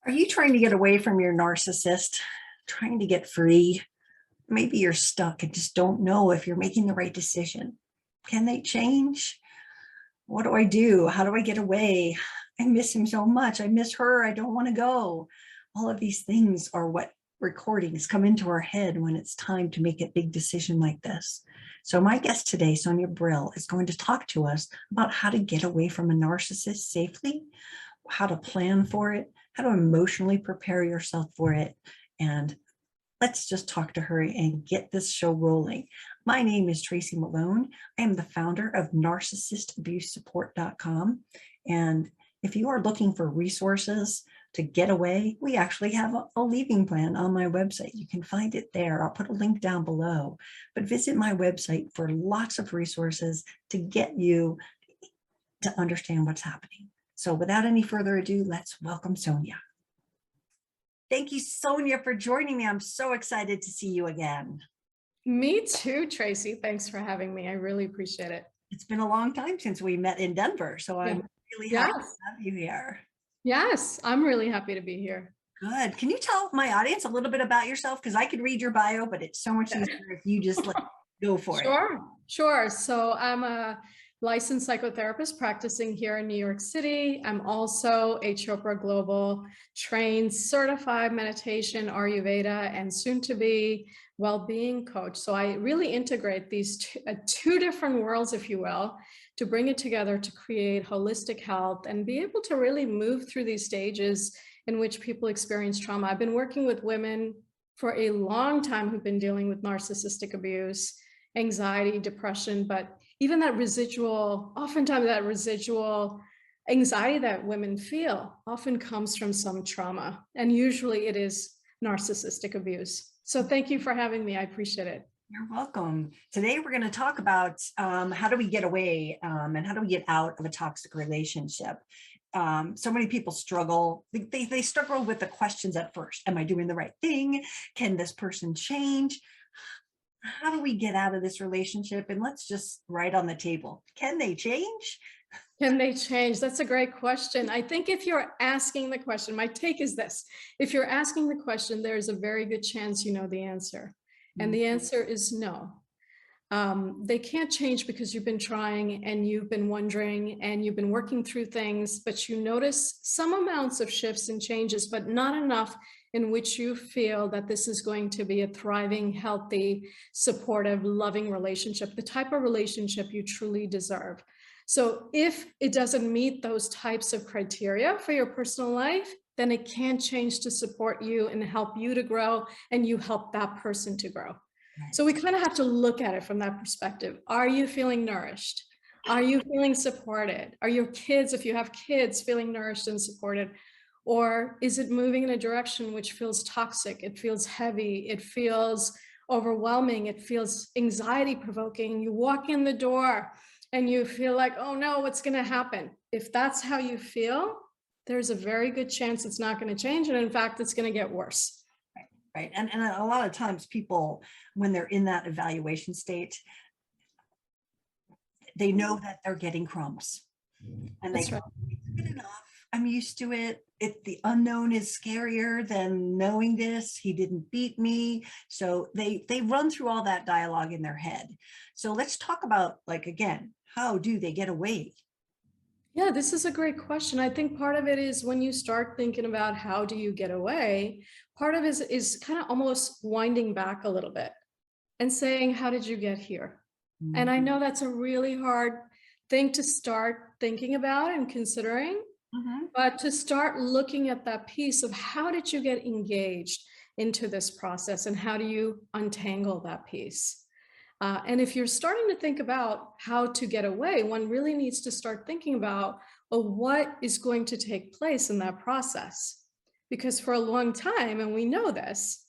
Are you trying to get away from your narcissist? Trying to get free? Maybe you're stuck and just don't know if you're making the right decision. Can they change? What do I do? How do I get away? I miss him so much. I miss her. I don't want to go. All of these things are what recordings come into our head when it's time to make a big decision like this. So my guest today, Sonia Brill, is going to talk to us about how to get away from a narcissist safely, how to plan for it, how to emotionally prepare yourself for it. And let's just talk to her and get this show rolling. My name is Tracy Malone. I am the founder of narcissistabusesupport.com. And if you are looking for resources to get away, we actually have a leaving plan on my website. You can find it there. I'll put a link down below. But visit my website for lots of resources to get you to understand what's happening. So without any further ado, let's welcome Sonia. Thank you, Sonia, for joining me. I'm so excited to see you again. Me too, Tracy. Thanks for having me. I really appreciate it. It's been a long time since we met in Denver, so I'm really happy to have you here. Yes, I'm really happy to be here. Good. Can you tell my audience a little bit about yourself? Because I could read your bio, but it's so much easier if you just go for it. Sure. So I'm a licensed psychotherapist practicing here in New York City. I'm also a Chopra Global trained certified meditation, Ayurveda, and soon to be well-being coach. So I really integrate these two different worlds, if you will, to bring it together to create holistic health and be able to really move through these stages in which people experience trauma. I've been working with women for a long time who've been dealing with narcissistic abuse, anxiety, depression, but even that residual, oftentimes that residual anxiety that women feel often comes from some trauma. And usually it is narcissistic abuse. So thank you for having me. I appreciate it. You're welcome. Today, we're going to talk about how do we get away and how do we get out of a toxic relationship. So many people struggle. They struggle with the questions at first. Am I doing the right thing? Can this person change? How do we get out of this relationship? And let's just write on the table. Can they change? Can they change? That's a great question. I think if you're asking the question, my take is this. If you're asking the question, there's a very good chance you know the answer. And the answer is no. They can't change because you've been trying and you've been wondering and you've been working through things, but you notice some amounts of shifts and changes, but not enough in which you feel that this is going to be a thriving, healthy, supportive, loving relationship, the type of relationship you truly deserve. So if it doesn't meet those types of criteria for your personal life, then it can change to support you and help you to grow, and you help that person to grow. Right. So we kind of have to look at it from that perspective. Are you feeling nourished? Are you feeling supported? Are your kids, if you have kids, feeling nourished and supported? Or is it moving in a direction which feels toxic? It feels heavy. It feels overwhelming. It feels anxiety provoking. You walk in the door and you feel like, oh no, what's going to happen? If that's how you feel, there's a very good chance it's not going to change. And in fact, it's going to get worse. Right. And a lot of times people, when they're in that evaluation state, they know that they're getting crumbs. And they go, it's good enough. I'm used to it. The unknown is scarier than knowing this. He didn't beat me. So they run through all that dialogue in their head. So let's talk about, again, how do they get away? Yeah, this is a great question. I think part of it is when you start thinking about how do you get away, part of it is kind of almost winding back a little bit and saying, how did you get here? Mm-hmm. And I know that's a really hard thing to start thinking about and considering, but to start looking at that piece of how did you get engaged into this process and how do you untangle that piece? And if you're starting to think about how to get away, one really needs to start thinking about what is going to take place in that process. Because for a long time, and we know this,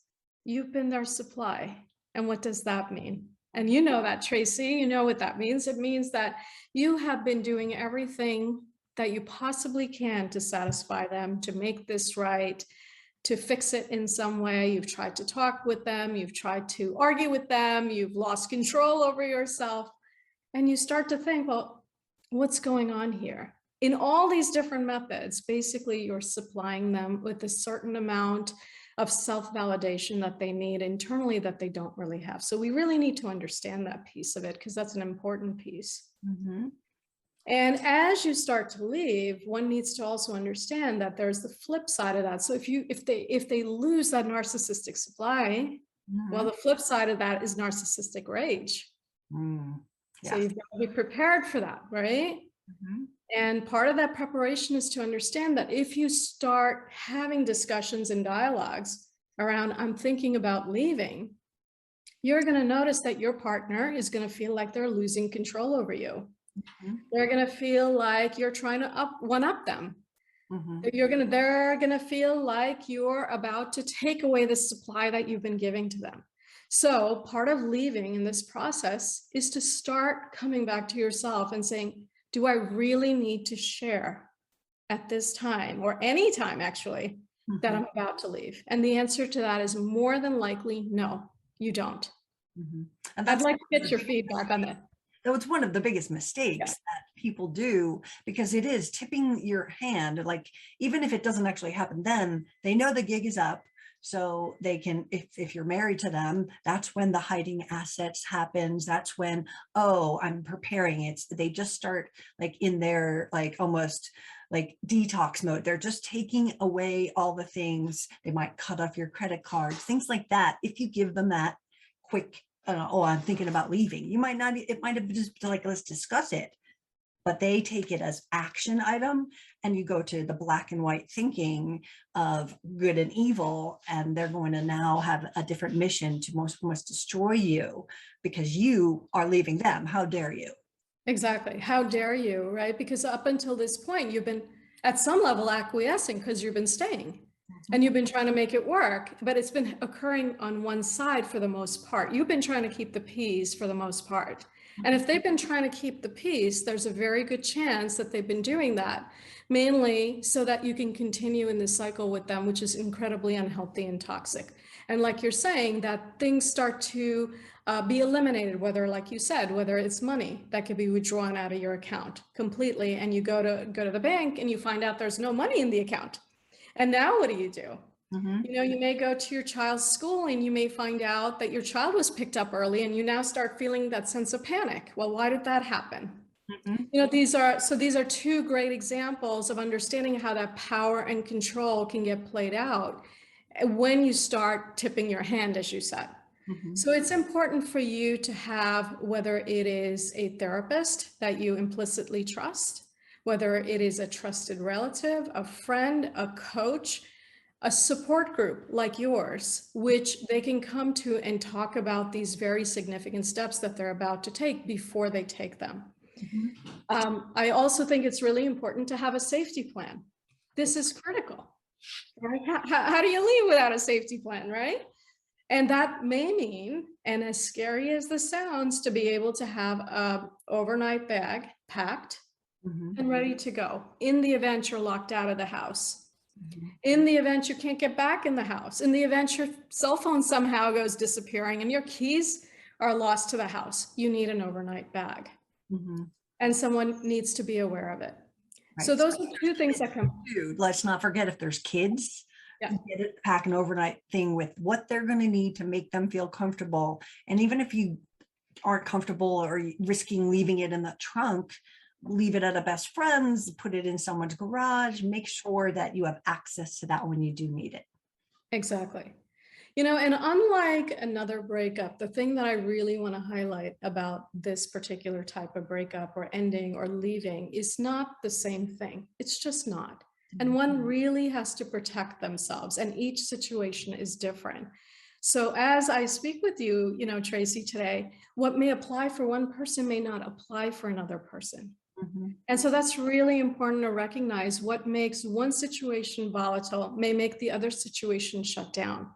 you've been their supply. And what does that mean? And you know that, Tracy, you know what that means. It means that you have been doing everything that you possibly can to satisfy them, to make this right, to fix it in some way. You've tried to talk with them, you've tried to argue with them, you've lost control over yourself, and you start to think, well, what's going on here? in all these different methods, basically you're supplying them with a certain amount of self-validation that they need internally that they don't really have. So we really need to understand that piece of it, because that's an important piece. Mhm. And as you start to leave, one needs to also understand that there's the flip side of that. So if they lose that narcissistic supply, well, the flip side of that is narcissistic rage. Mm. So Yeah. you've got to be prepared for that, right? Mhm. And part of that preparation is to understand that if you start having discussions and dialogues around, I'm thinking about leaving, you're going to notice that your partner is going to feel like they're losing control over you. Mhm. They're going to feel like you're trying to one up them. Mhm. They're going to feel like you're about to take away the supply that you've been giving to them. So part of leaving in this process is to start coming back to yourself and saying, do I really need to share at this time, or any time actually, that I'm about to leave? And the answer to that is more than likely, no, you don't. Mhm. And I'd that's like to get your feedback on that. So it's one of the biggest mistakes that people do, because it is tipping your hand. Like, even if it doesn't actually happen, then they know the gig is up. So they can, if you're married to them, that's when the hiding assets happens. That's when, oh, I'm preparing. They just start like in their like almost like detox mode. They're just taking away all the things. They might cut off your credit cards, things like that. If you give them that quick, oh, I'm thinking about leaving. You might not, it might have just been like, let's discuss it. But they take it as action item, and you go to the black and white thinking of good and evil, and they're going to now have a different mission to most destroy you because you are leaving them. How dare you? Exactly. How dare you, right? Because up until this point, you've been at some level acquiescing because you've been staying and you've been trying to make it work, but it's been occurring on one side for the most part. You've been trying to keep the peace for the most part. And if they've been trying to keep the peace, there's a very good chance that they've been doing that, mainly so that you can continue in this cycle with them, which is incredibly unhealthy and toxic. And like you're saying, that things start to be eliminated, whether, like you said, whether it's money that could be withdrawn out of your account completely, and you go to the bank and you find out there's no money in the account. And now what do? You know, you may go to your child's school and you may find out that your child was picked up early, and you now start feeling that sense of panic. Well, why did that happen? You know, these are two great examples of understanding how that power and control can get played out when you start tipping your hand, as you said. So it's important for you to have, whether it is a therapist that you implicitly trust, whether it is a trusted relative, a friend, a coach, a support group like yours, which they can come to and talk about these very significant steps that they're about to take before they take them. I also think it's really important to have a safety plan. This is critical, right? How do you leave without a safety plan, right? And that may mean, and as scary as this sounds, to be able to have an overnight bag packed and ready to go in the event you're locked out of the house. In the event you can't get back in the house, in the event your cell phone somehow goes disappearing and your keys are lost to the house, you need an overnight bag. And someone needs to be aware of it. Right. So those are two things that come. Dude, let's not forget, if there's kids, get it, pack an overnight thing with what they're going to need to make them feel comfortable. And even if you aren't comfortable or risking leaving it in the trunk, leave it at a best friend's, put it in someone's garage, make sure that you have access to that when you do need it. Exactly. You know, and unlike another breakup, the thing that I really want to highlight about this particular type of breakup or ending or leaving is not the same thing. It's just not. And one really has to protect themselves, and each situation is different. So as I speak with you, you know, Tracy, today, what may apply for one person may not apply for another person. And so that's really important to recognize. What makes one situation volatile may make the other situation shut down.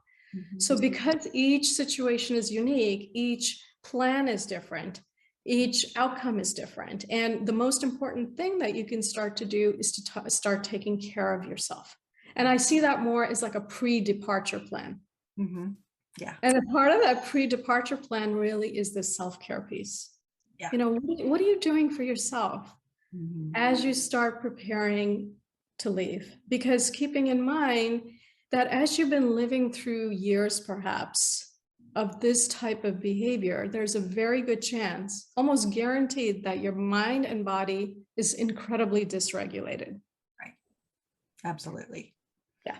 So because each situation is unique, each plan is different, each outcome is different. And the most important thing that you can start to do is to start taking care of yourself. And I see that more as like a pre-departure plan. Yeah. And a part of that pre-departure plan really is the self-care piece. Yeah. You know, what are you doing for yourself? as you start preparing to leave. Because keeping in mind that as you've been living through years, perhaps, of this type of behavior, there's a very good chance, almost guaranteed, that your mind and body is incredibly dysregulated. Right. Absolutely. Yeah.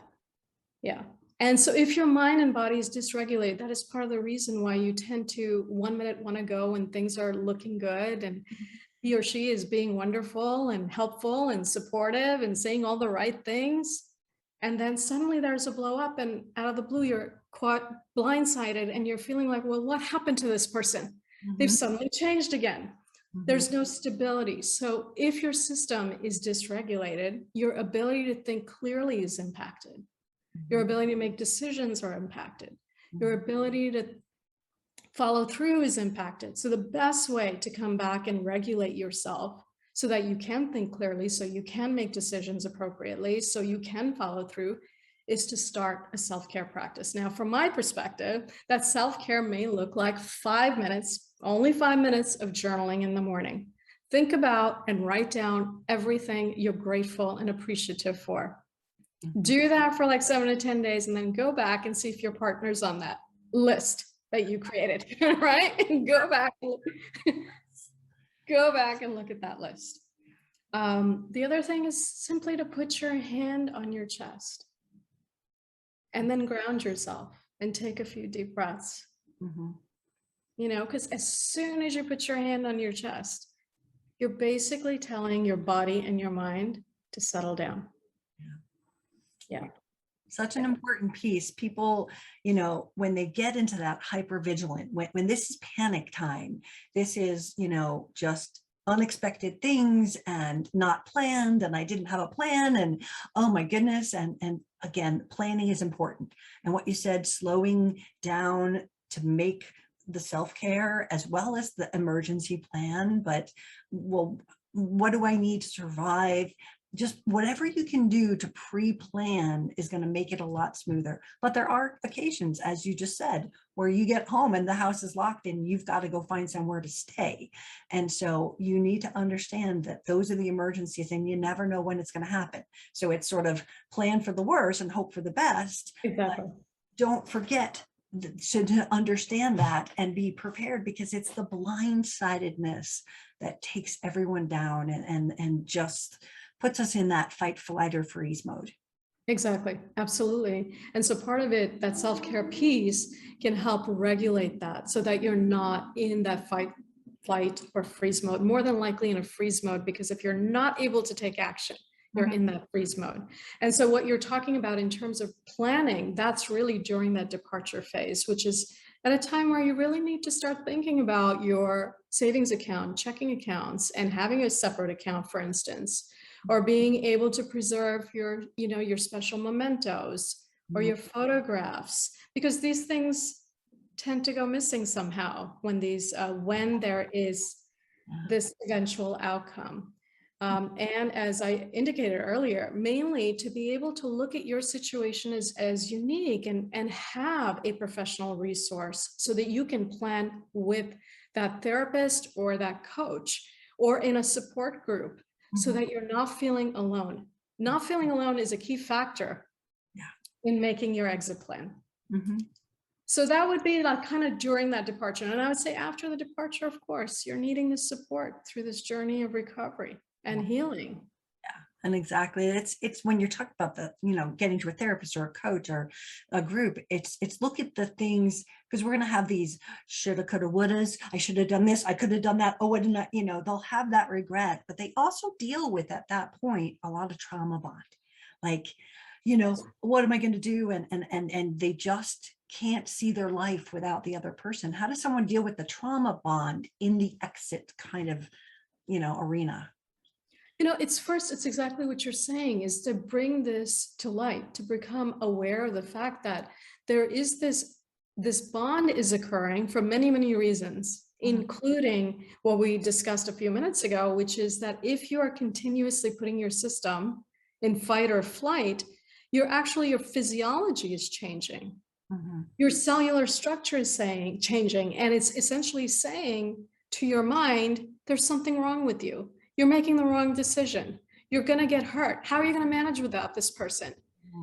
Yeah. And so if your mind and body is dysregulated, that is part of the reason why you tend to 1 minute want to go when things are looking good and he or she is being wonderful and helpful and supportive and saying all the right things. And then suddenly there's a blow up and out of the blue, you're caught blindsided and you're feeling like, well, what happened to this person? They've suddenly changed again. There's no stability. So if your system is dysregulated, your ability to think clearly is impacted. Your ability to make decisions are impacted. Your ability to follow through is impacted. So the best way to come back and regulate yourself so that you can think clearly, so you can make decisions appropriately, so you can follow through, is to start a self-care practice. Now, from my perspective, that self-care may look like 5 minutes, only 5 minutes of journaling in the morning. Think about and write down everything you're grateful and appreciative for. Do that for like 7 to 10 days and then go back and see if your partner's on that list that you created, right? And go back and look at that list. The other thing is simply to put your hand on your chest and then ground yourself and take a few deep breaths. You know, because as soon as you put your hand on your chest, you're basically telling your body and your mind to settle down. Yeah. Such an important piece. People, you know, when they get into that hypervigilant, when this is panic time, this is, you know, just unexpected things and not planned, and I didn't have a plan, and oh my goodness. And again, planning is important. And what you said, slowing down to make the self-care as well as the emergency plan, but well, what do I need to survive? Just whatever you can do to pre-plan is going to make it a lot smoother. But there are occasions, as you just said, where you get home and the house is locked and you've got to go find somewhere to stay. And so you need to understand that those are the emergencies and you never know when it's going to happen. So it's sort of plan for the worst and hope for the best. Exactly. Don't forget to understand that and be prepared, because it's the blindsidedness that takes everyone down and just puts us in that fight, flight, or freeze mode. Exactly. Absolutely. And so part of it, that self-care piece, can help regulate that so that you're not in that fight, flight, or freeze mode. More than likely in a freeze mode, because if you're not able to take action, you're in that freeze mode. And so what you're talking about in terms of planning, that's really during that departure phase, which is at a time where you really need to start thinking about your savings account, checking accounts, and having a separate account, for instance, or being able to preserve your, you know, your special mementos or your photographs, because these things tend to go missing somehow when there is this eventual outcome. And as I indicated earlier, mainly to be able to look at your situation as unique and have a professional resource so that you can plan with that therapist or that coach or in a support group, so that you're not feeling alone. Not feeling alone is a key factor in making your exit plan. So that would be like kind of during that departure. And I would say after the departure, of course, you're needing the support through this journey of recovery and healing. And exactly, it's when you're talking about the, you know, getting to a therapist or a coach or a group, it's look at the things, because we're going to have these shoulda, coulda, wouldas. I should have done this. I could have done that. Oh, I didn't, you know, they'll have that regret, but they also deal with at that point a lot of trauma bond. Like, you know, what am I going to do? And they just can't see their life without the other person. How does someone deal with the trauma bond in the exit kind of, you know, arena? You know, it's exactly what you're saying, is to bring this to light, to become aware of the fact that there is this bond is occurring for many, many reasons, including what we discussed a few minutes ago, which is that if you are continuously putting your system in fight or flight, your physiology is changing. Your cellular structure is changing, and it's essentially saying to your mind, there's something wrong with you. you're making the wrong decision. You're going to get hurt. How are you going to manage without this person?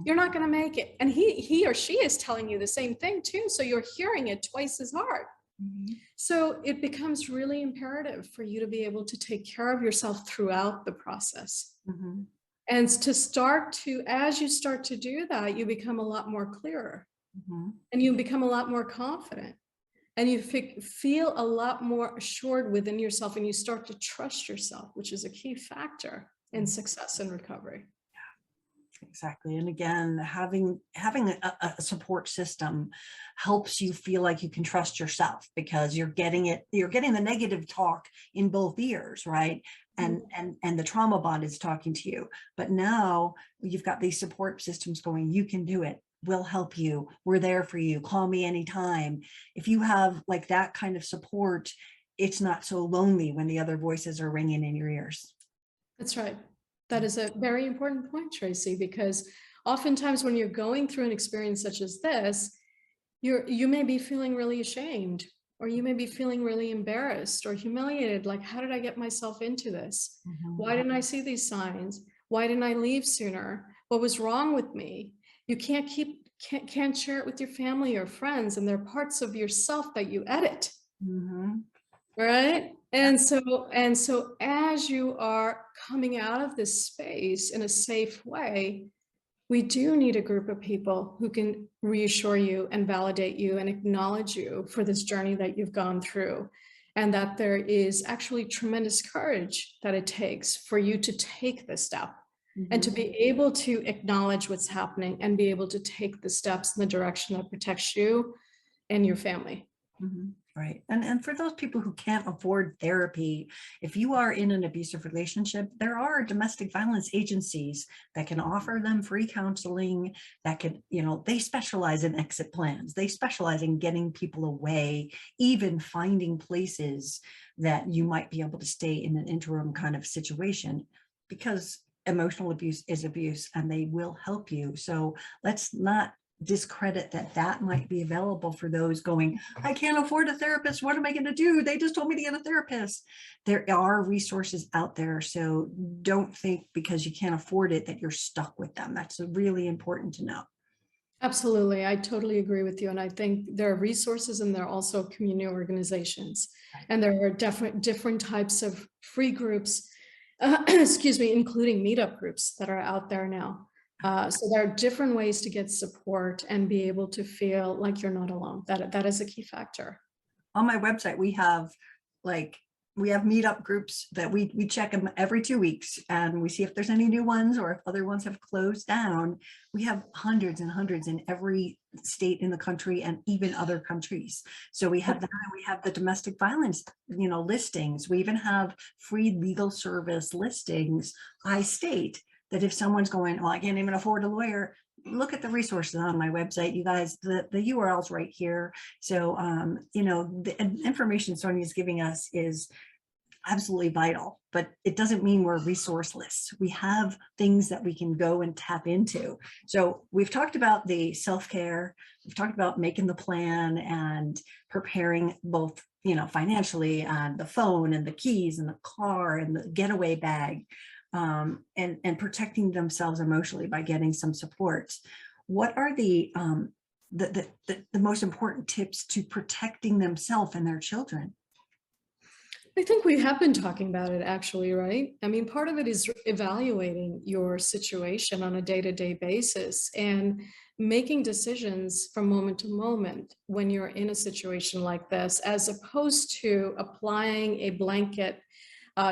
You're not going to make it. And he or she is telling you the same thing too. So you're hearing it twice as hard. So it becomes really imperative for you to be able to take care of yourself throughout the process. And to start to, as you start to do that, you become a lot more clearer and you become a lot more confident and you feel a lot more assured within yourself, and you start to trust yourself, which is a key factor in success and recovery. Exactly. And again, having a support system helps you feel like you can trust yourself, because you're getting the negative talk in both ears, right? And the trauma bond is talking to you. But now you've got these support systems going, you can do it. We'll help you. We're there for you. Call me anytime. If you have like that kind of support, it's not so lonely when the other voices are ringing in your ears. That's right. That is a very important point, Tracy, because oftentimes when you're going through an experience such as this, you may be feeling really ashamed, or you may be feeling really embarrassed or humiliated. Like, how did I get myself into this? Why didn't I see these signs? Why didn't I leave sooner? What was wrong with me? You can't share it with your family or friends, and they're parts of yourself that you edit. Right? And so as you are coming out of this space in a safe way, we do need a group of people who can reassure you and validate you and acknowledge you for this journey that you've gone through, and that there is actually tremendous courage that it takes for you to take this step and to be able to acknowledge what's happening and be able to take the steps in the direction that protects you and your family. Right. And for those people who can't afford therapy, if you are in an abusive relationship, there are domestic violence agencies that can offer them free counseling, that can, they specialize in exit plans. They specialize in getting people away, even finding places that you might be able to stay in an interim kind of situation, because emotional abuse is abuse, and they will help you. So let's not discredit that might be available for those going, I can't afford a therapist. What am I going to do? They just told me to get a therapist. There are resources out there. So don't think because you can't afford it that you're stuck with them. That's really important to know. Absolutely. I totally agree with you. And I think there are resources, and there are also community organizations, and there are different types of free groups, including meetup groups that are out there now. So there are different ways to get support and be able to feel like you're not alone. That is a key factor. On my website, we have meetup groups that we check them every 2 weeks, and we see if there's any new ones or if other ones have closed down. We have hundreds and hundreds in every state in the country and even other countries. So we have that. We have the domestic violence, listings. We even have free legal service listings by state, that if someone's going, well, I can't even afford a lawyer, look at the resources on my website, you guys. The URL's right here. So, the information Sonia is giving us is absolutely vital, but it doesn't mean we're resourceless. We have things that we can go and tap into. So we've talked about the self-care. We've talked about making the plan and preparing both, financially, and the phone and the keys and the car and the getaway bag. And protecting themselves emotionally by getting some support. What are the most important tips to protecting themselves and their children? I think we have been talking about it, actually, right? I mean, part of it is evaluating your situation on a day-to-day basis and making decisions from moment to moment when you're in a situation like this, as opposed to applying a blanket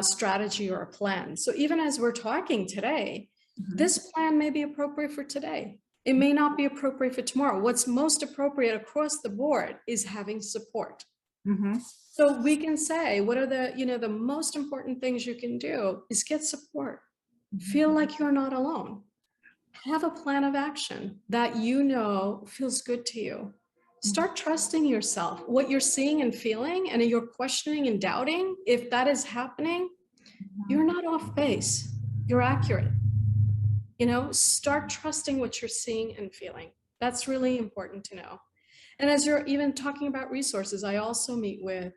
strategy or a plan. So even as we're talking today, this plan may be appropriate for today. It may not be appropriate for tomorrow. What's most appropriate across the board is having support. So we can say, what are the most important things you can do is get support. Feel like you're not alone. Have a plan of action that feels good to you. Start trusting yourself, what you're seeing and feeling, and you're questioning and doubting. If that is happening, you're not off base. You're accurate. Start trusting what you're seeing and feeling. That's really important to know. And as you're even talking about resources, I also meet with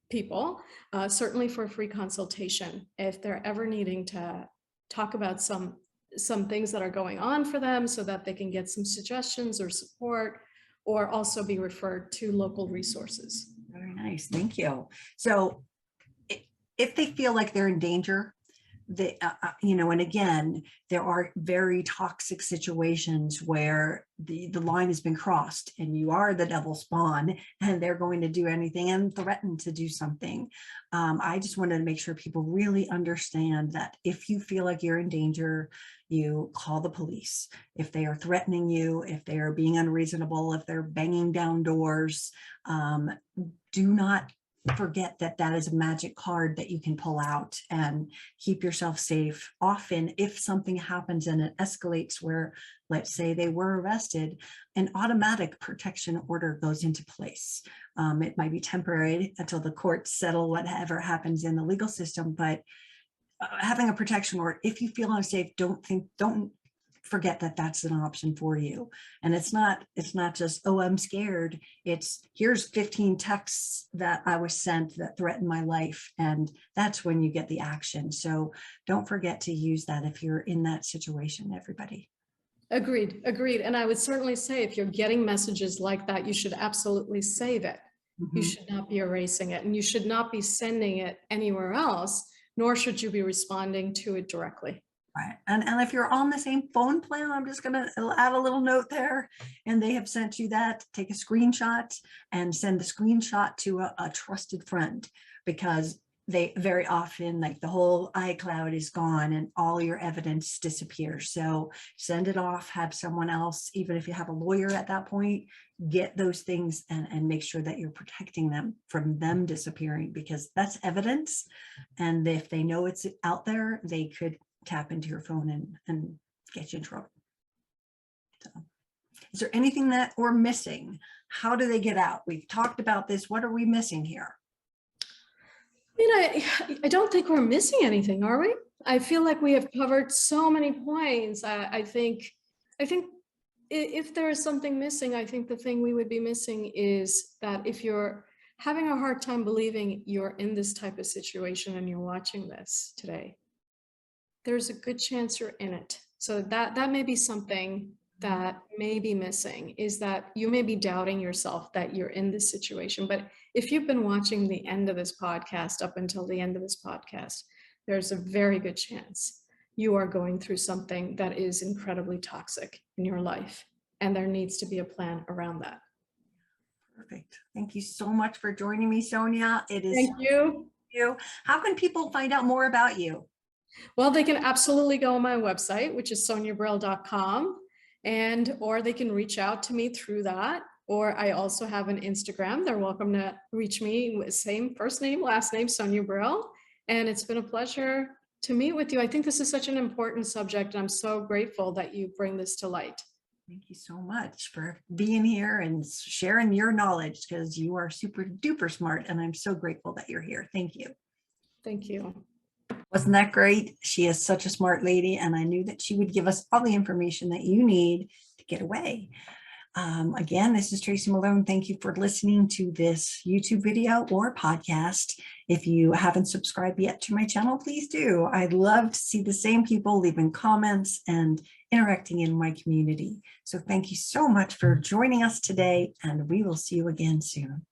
people, certainly for a free consultation, if they're ever needing to talk about some things that are going on for them so that they can get some suggestions or support, or also be referred to local resources. Very nice. Thank you. So if they feel like they're in danger, and again, there are very toxic situations where the line has been crossed and you are the devil spawn and they're going to do anything and threaten to do something. I just wanted to make sure people really understand that if you feel like you're in danger, you call the police. If they are threatening you, if they are being unreasonable, if they're banging down doors, do not forget that that is a magic card that you can pull out and keep yourself safe. Often, if something happens and it escalates where, let's say they were arrested, an automatic protection order goes into place. It might be temporary until the courts settle whatever happens in the legal system, but having a protection order, if you feel unsafe, don't forget that that's an option for you. And it's not just, oh, I'm scared. It's here's 15 texts that I was sent that threaten my life. And that's when you get the action. So don't forget to use that if you're in that situation, everybody. Agreed. And I would certainly say if you're getting messages like that, you should absolutely save it. You should not be erasing it, and you should not be sending it anywhere else, nor should you be responding to it directly. Right. And if you're on the same phone plan, I'm just going to add a little note there, and they have sent you that, take a screenshot and send the screenshot to a trusted friend, because they very often, like, the whole iCloud is gone and all your evidence disappears. So send it off, have someone else, even if you have a lawyer at that point, get those things and make sure that you're protecting them from them disappearing, because that's evidence. And if they know it's out there, they could tap into your phone and get you in trouble. So, is there anything that we're missing? How do they get out? We've talked about this. What are we missing here? I don't think we're missing anything, are we? I feel like we have covered so many points. I think if there is something missing, I think the thing we would be missing is that if you're having a hard time believing you're in this type of situation and you're watching this today, there's a good chance you're in it. So that may be something that may be missing, is that you may be doubting yourself that you're in this situation. But if you've been watching the end of this podcast up until the end of this podcast, there's a very good chance you are going through something that is incredibly toxic in your life, and there needs to be a plan around that. Perfect. Thank you so much for joining me, Sonia. It is. Thank you. How can people find out more about you? Well, they can absolutely go on my website, which is soniabrill.com, or they can reach out to me through that. Or I also have an Instagram. They're welcome to reach me with same first name, last name, Sonia Brill. And it's been a pleasure to meet with you. I think this is such an important subject, and I'm so grateful that you bring this to light. Thank you so much for being here and sharing your knowledge, because you are super duper smart, and I'm so grateful that you're here. Thank you. Thank you. Wasn't that great? She is such a smart lady, and I knew that she would give us all the information that you need to get away. Again, this is Tracy Malone. Thank you for listening to this YouTube video or podcast. If you haven't subscribed yet to my channel, please do. I'd love to see the same people leaving comments and interacting in my community. So thank you so much for joining us today, and we will see you again soon.